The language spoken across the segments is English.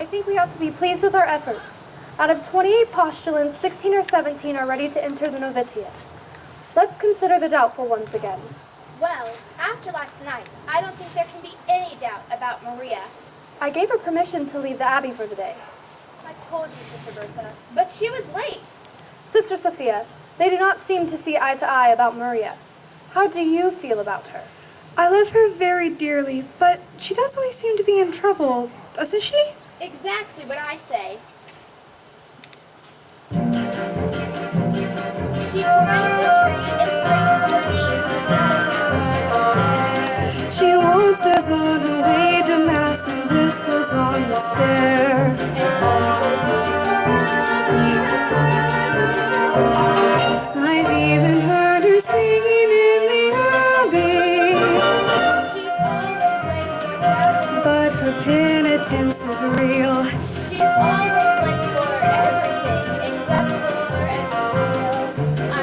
I think we ought to be pleased with our efforts. Out of 28 postulants, 16 or 17 are ready to enter the novitiate. Let's consider the doubtful ones again. Well, after last night, I don't think there can be any doubt about Maria. I gave her permission to leave the Abbey for the day. I told you, Sister Bertha, but she was late. Sister Sophia, they do not seem to see eye to eye about Maria. How do you feel about her? I love her very dearly, but she does always seem to be in trouble, doesn't she? Exactly what I say. She climbs the tree and strains her feet. She waltzes on her way to Mass and whistles on the stair. I've even heard her singing in the Abbey. She's always late for everything. But her penitence is real. She's always late for everything except for dinner and for meals. I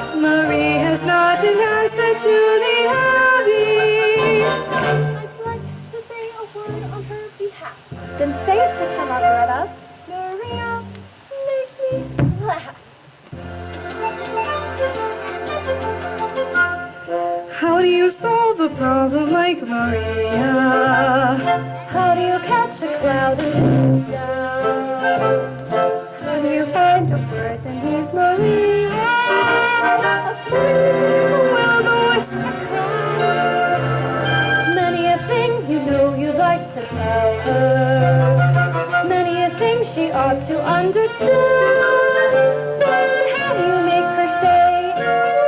think Marie has not an asset to the Abbey. I'd like to say a word on her behalf. Then say it, Sister Margareta. Maria makes me laugh. How do you solve a problem like Maria? How do you catch a cloud and put it down? How do you find a word that means Maria? Will the whisper Many a thing you know you'd like to tell her. Many a thing she ought to understand. But how do you make her say,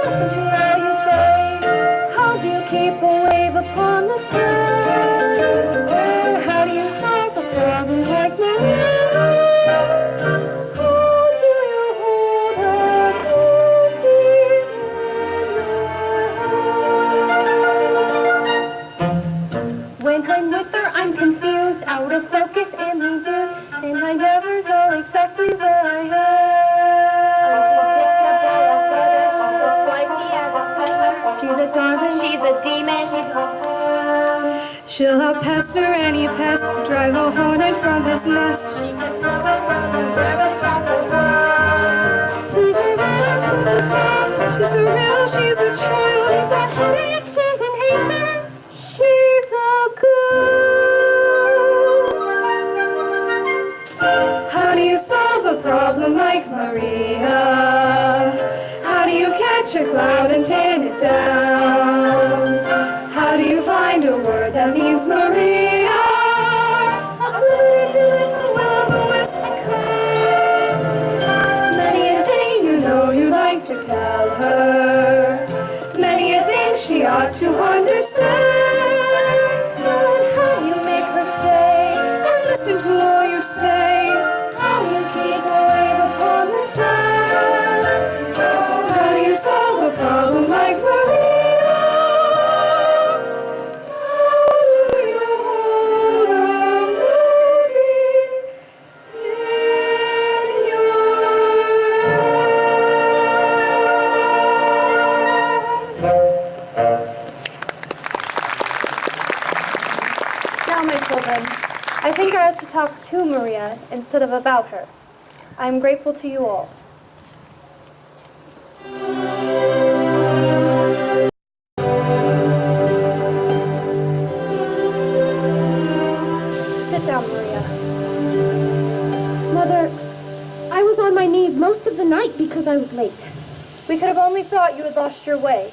listen to all you say? How do you keep a wave upon the sand? How do you solve a problem like Maria? How do you hold her cold When I'm with her, I'm confused, out of focus and confused, and I never know exactly where I am. She's a darling. She's a demon. she'll have pest her any pest, drive a hornet from his nest. She can throw a rose and grab a chocolate. She's a riddle, she's a child. She's a riddle, she's a child. She's a headache, she's an hater. She's a girl. How do you solve a problem like Maria? How do you catch a cloud and pin it down? How do you find a word that means Maria? A clue to it, the will of the wisp cloud. Many a thing you know you like to tell her. Many a thing she ought to understand. But how do you make her stay? And listen to all you say. How do you keep a wave upon the sand? How do you solve a problem like Maria? How do you hold a baby in your Now, my children, I think I have to talk to Maria instead of about her. I am grateful to you all. Sit down, Maria. Mother, I was on my knees most of the night because I was late. We could have only thought you had lost your way.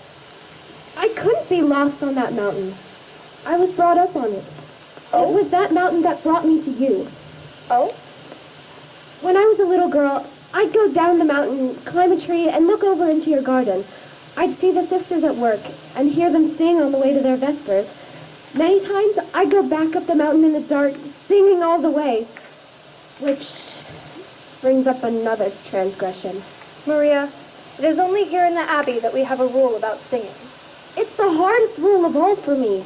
I couldn't be lost on that mountain. I was brought up on it. Oh? It was that mountain that brought me to you. Oh? When I was a little girl, I'd go down the mountain, climb a tree, and look over into your garden. I'd see the sisters at work and hear them sing on the way to their vespers. Many times, I'd go back up the mountain in the dark, singing all the way. Which brings up another transgression. Maria, it is only here in the Abbey that we have a rule about singing. It's the hardest rule of all for me.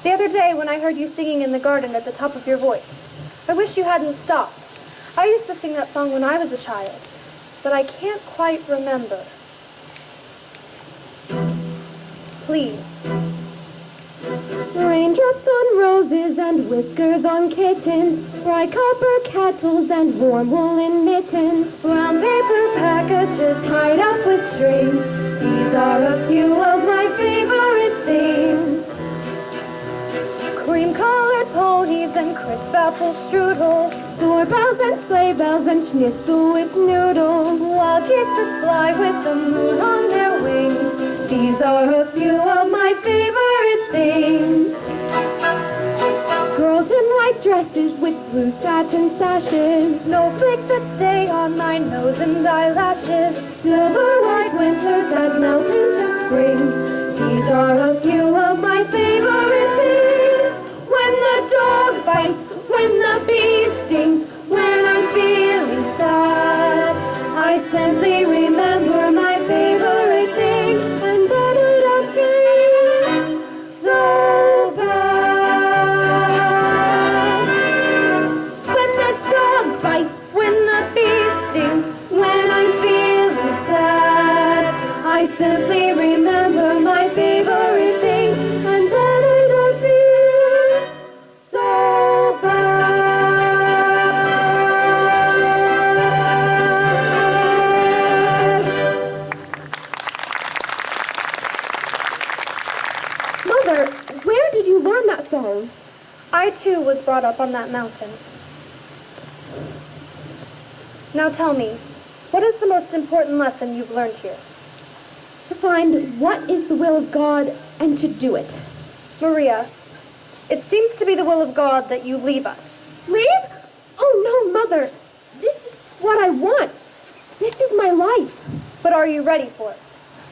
The other day when I heard you singing in the garden at the top of your voice, I wish you hadn't stopped. I used to sing that song when I was a child, but I can't quite remember. Please, Raindrops on roses and whiskers on kittens, bright copper kettles and warm woolen mittens, brown paper packages tied up with strings. These are a few of my favorite things. Cream-colored ponies and crisp apple strudel, doorbells and sleigh bells and schnitzel with noodles, wild geese that fly with the moon on their wings. These are a few of my favorite things. Girls in white dresses with blue satin sashes, snowflakes that stay on my nose and eyelashes, silver white winters that melt into springs. These are a few of my favorite things. When the dog bites, when the bee stings, when I'm feeling sad, I simply remember my favorite things, and then I don't feel so bad. When the dog bites, when the bee stings, when I'm feeling sad, I simply remember my favorite things, and then I don't feel so bad. Mother, where did you learn that song? I too was brought up on that mountain. Now tell me, what is the most important lesson you've learned here? To find what is the will of God and to do it. Maria, it seems to be the will of God that you leave us. Leave? Oh no, Mother. This is what I want. This is my life. But are you ready for it?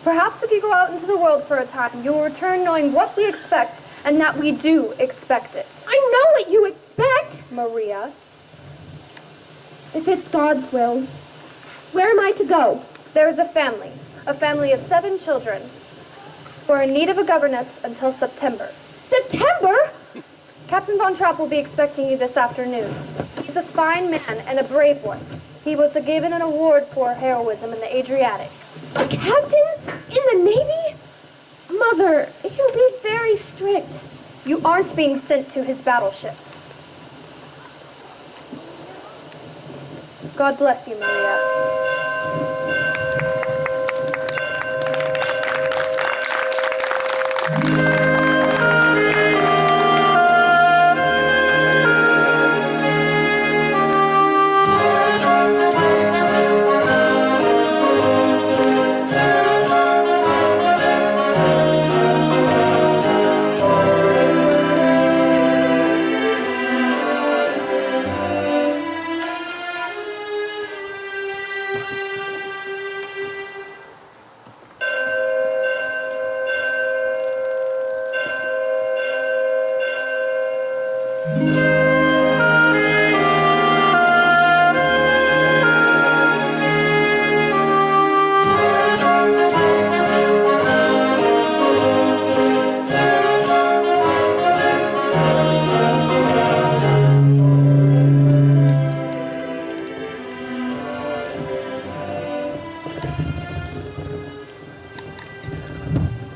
Perhaps if you go out into the world for a time, you will return knowing what we expect and that we do expect it. I know what you expect. Maria, If it's God's will, where am I to go? there is a family of 7 children, who are in need of a governess until September. September? Captain Von Trapp will be expecting you this afternoon. He's a fine man and a brave one. He was given an award for heroism in the Adriatic. A captain? In the Navy? Mother, he'll be very strict. You aren't being sent to his battleship. God bless you, Maria.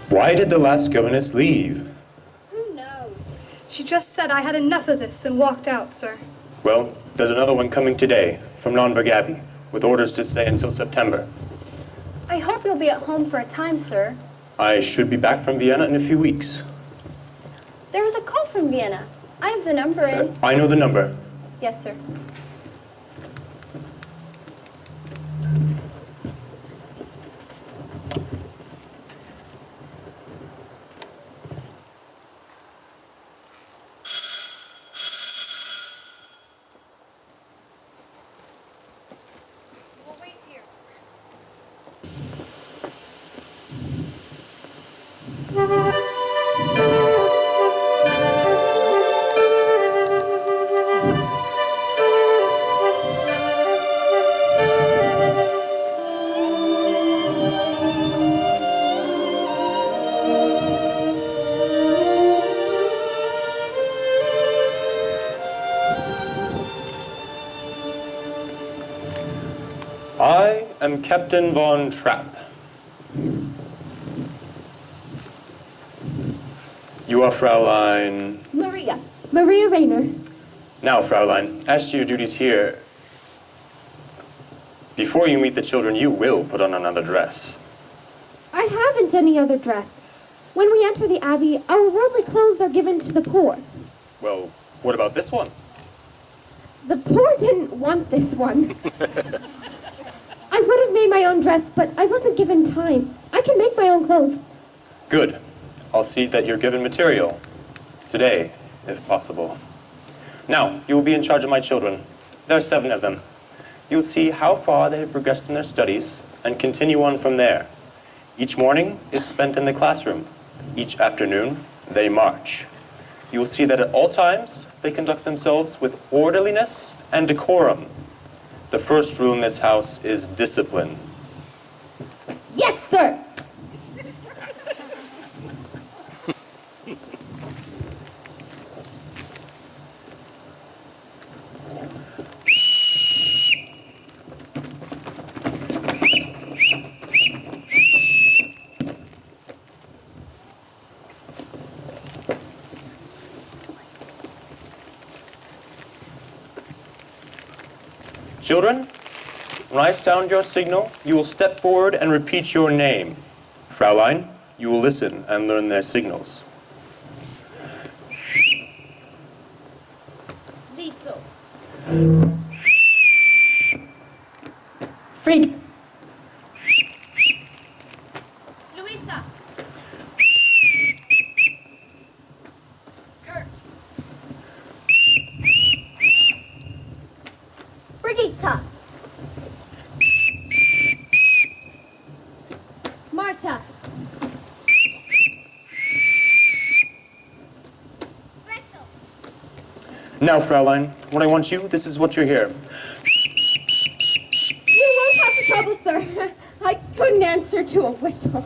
Why did the last governess leave? Who knows? She just said I had enough of this and walked out, sir. Well, there's another one coming today from Nonberg Abbey with orders to stay until September. I hope you'll be at home for a time, sir. I should be back from Vienna in a few weeks. There was a call from Vienna. I have the number in. I know the number. Yes, sir. We'll wait here. I am Captain Von Trapp. You are Fraulein... Maria Rayner. Now, Fraulein, as to your duties here, before you meet the children, you will put on another dress. I haven't any other dress. When we enter the Abbey, our worldly clothes are given to the poor. Well, what about this one? The poor didn't want this one. I would have made my own dress, but I wasn't given time. I can make my own clothes. Good. I'll see that you're given material. Today, if possible. Now, you will be in charge of my children. There are 7 of them. You'll see how far they have progressed in their studies and continue on from there. Each morning is spent in the classroom. Each afternoon, they march. You will see that at all times, they conduct themselves with orderliness and decorum. The first rule in this house is discipline. Yes, sir! Children, when I sound your signal, you will step forward and repeat your name. Fraulein, you will listen and learn their signals. Liesel. Fried. Luisa. Kurt. Brigitta. Marta. Now, Fraulein, when I want you, this is what you hear. You won't have to trouble, sir. I couldn't answer to a whistle.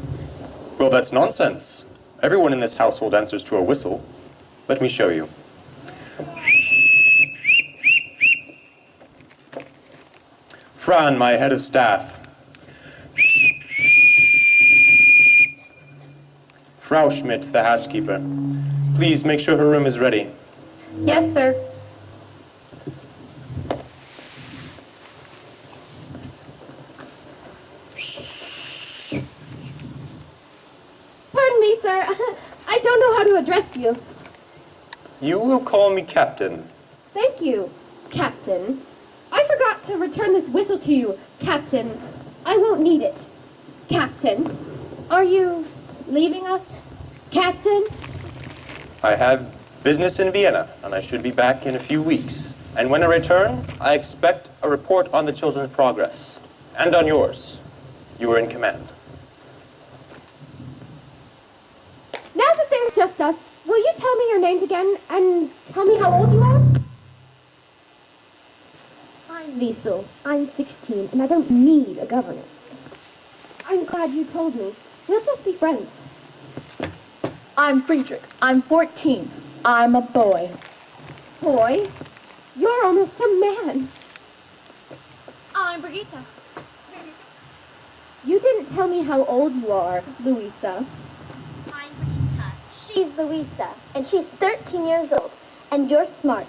Well, that's nonsense. Everyone in this household answers to a whistle. Let me show you. Fran, my head of staff. Frau Schmidt, the housekeeper. Please make sure her room is ready. Yes, sir. Pardon me, sir. I don't know how to address you. You will call me Captain. Thank you, Captain. I forgot to return this whistle to you, Captain. I won't need it. Captain, are you leaving us, Captain? I have business in Vienna, and I should be back in a few weeks. And when I return, I expect a report on the children's progress. And on yours. You are in command. Now that there's just us, will you tell me your names again and tell me how old you are? I'm Liesel. I'm 16, and I don't need a governess. I'm glad you told me. We'll just be friends. I'm Friedrich. I'm 14. I'm a boy. Boy, you're almost a man. I'm Brigitta. You didn't tell me how old you are, Louisa. I'm Brigitta. She's Louisa, and she's 13 years old, and you're smart.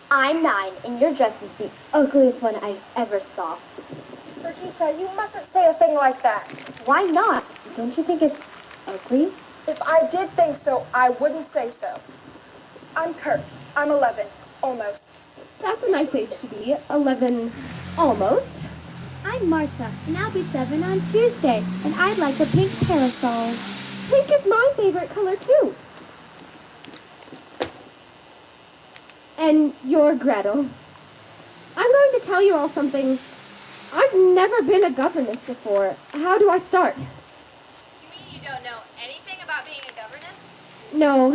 I'm 9, and your dress is the ugliest one I ever saw. Brigitta, you mustn't say a thing like that. Why not? Don't you think it's ugly? If I did think so, I wouldn't say so. I'm Kurt. I'm 11. Almost. That's a nice age to be. 11, almost. I'm Marta, and I'll be 7 on Tuesday, and I'd like a pink parasol. Pink is my favorite color, too. And you're Gretel. I'm going to tell you all something. I've never been a governess before. How do I start? You mean you don't know anything about being a governess? No,